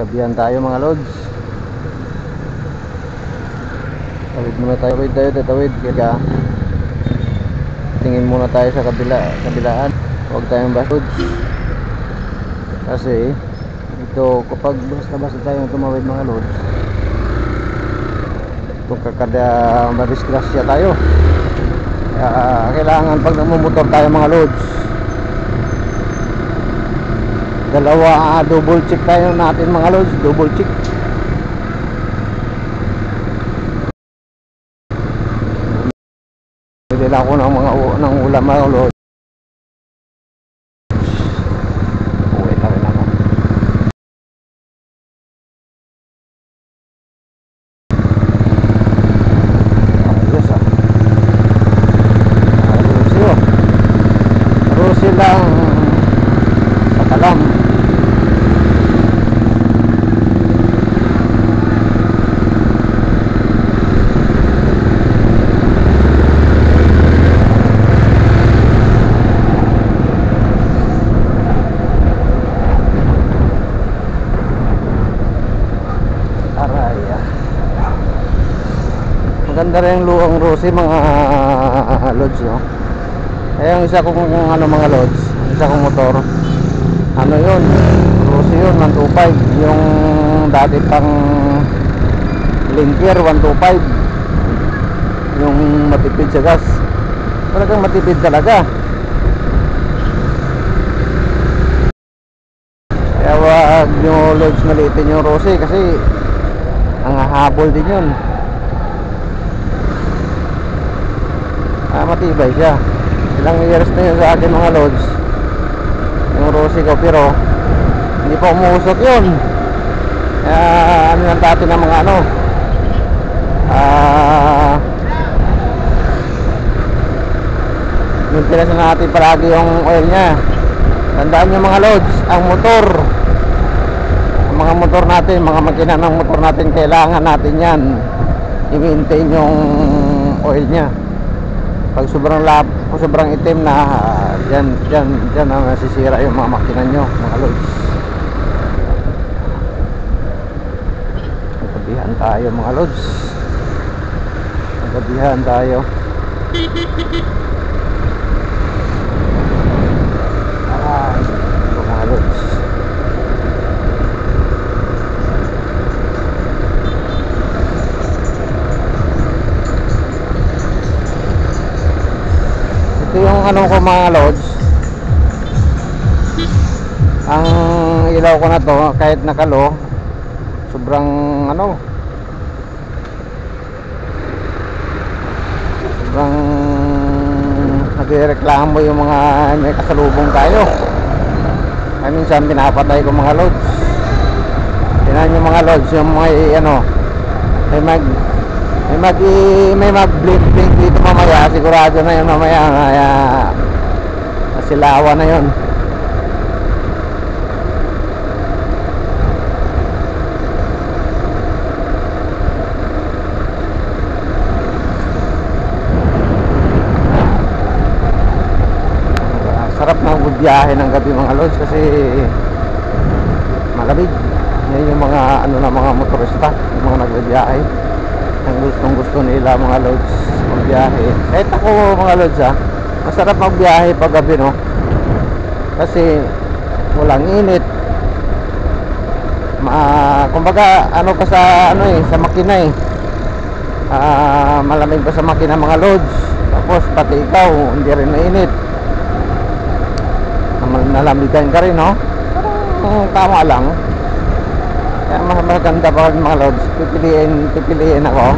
Gabihan tayo mga lods. Tawid muna tayo, tatawid. Kaya tingin muna tayo sa kabilaan. Huwag tayong basod. Kasi ito kapag basta tayo tumawid mga lods, ito kakada madisgrasya tayo. Kaya kailangan pag namumotor tayo mga lods, dalawa double check tayo natin mga lods, double check. Pwede lang ako ng ulam mga lods. Uwi na rin ako. Ayos ah. Ayos yun. Rosie lang sa kalam. Maganda rin yung luang Rosie mga lods, no? Eh yung isa kong mga lods, isa kong motor, ano yun, Rosie yun, 125. Yung dati pang Linker 125. Yung matipid sa gas, talagang matipid talaga. Kaya wag nyo lods maliitin yung Rosie kasi ang hahabol din yun. Matibay siya. Ilang years na yun sa akin mga lods yung Rosie ko, pero hindi pa umuusok yun. Ano lang dati ng mga ano, maintenance na natin palagi yung oil nya. Tandaan nyo mga lods, ang mga motor natin, mga makina ng motor natin, kailangan natin yan i-maintain yung oil nya. Pag sobrang itim na, dyan na nasisira yung mga makina nyo mga lods. Nagabihan tayo mga lods, nagabihan tayo. Ito mga lods. Ito yung ano ko mga lods, ang ilaw ko na to kahit nakalo, sobrang ano, sobrang nagreklamo yung mga may kasalubong tayo. Ay minsan pinapatay ko mga lods. Tingnan nyo mga lods, yung may ano, may mag-blink dito mamaya, sigurado na yun mamaya, kaya nasilawa na yun. Sarap na magbiyahe ng gabi mga lods kasi malamig. Yan yung mga ano na mga motorista, yung mga nagbiyahe, ang gusto nila mga lods magbiyahe. Kahit ako mga lods masarap magbiyahe pag gabi, no? Kasi walang init. Kumbaga ano pa sa ano sa makina malamig pa sa makina mga lods. Tapos pati ikaw hindi rin mainit, nalamigan ka rin, no? Tama lang. Kaya mas maganda pa mga lods, pipiliin ako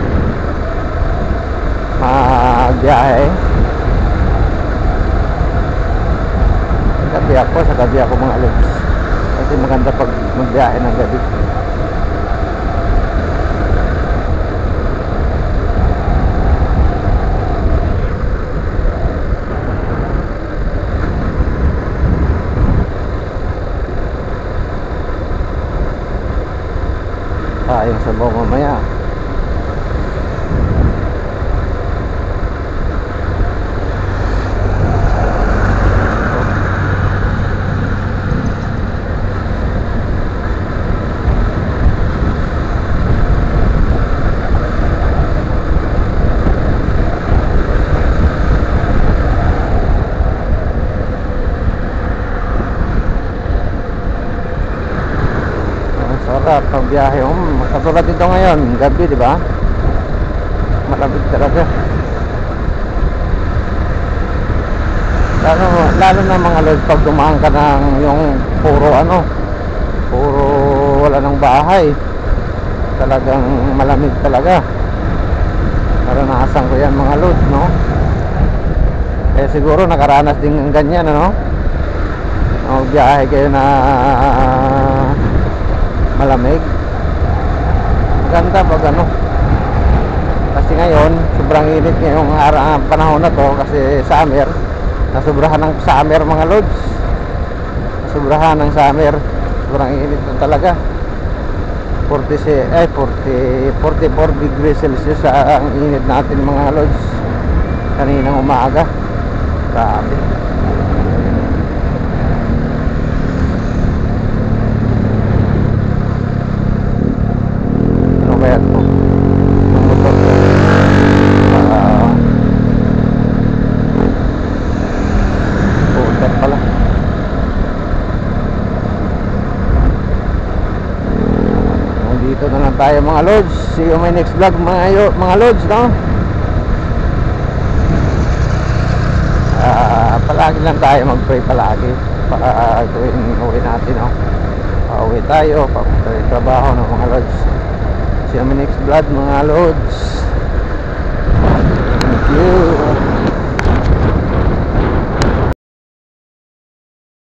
magbiyahe sa gabi ako mga lods, kasi maganda pag magbiyahe ng gabi. Yung sabaw mamaya. biyahe. Katulad dito ngayon, gabi, di ba? Malamig talaga. Lalo na mga lods, pag dumaan ka ng yung puro wala ng bahay, talagang malamig talaga. Naranasan ko yan mga lods, no? Eh siguro nakaranas din ng ganyan, ano? Biyahe kayo na malamig. Maganda pag ano. Kasi ngayon sobrang init ngayong panahon na to, kasi summer. Nasubrahan ng summer mga lods. Nasubrahan ng summer. Sobrang init na talaga. 44 degrees Celsius ang init natin mga lods kaninang umaga. Grabe. Ano kaya ito? Ang motor ko. Puter pala. Dito na lang tayo mga lods. See you my next vlog mga lods, no? Palagi lang tayo mag-pray palagi para tuwing uwi natin, no? Pauwi tayo, papunta yung trabaho ng mga lods. See you my next vlog mga lods.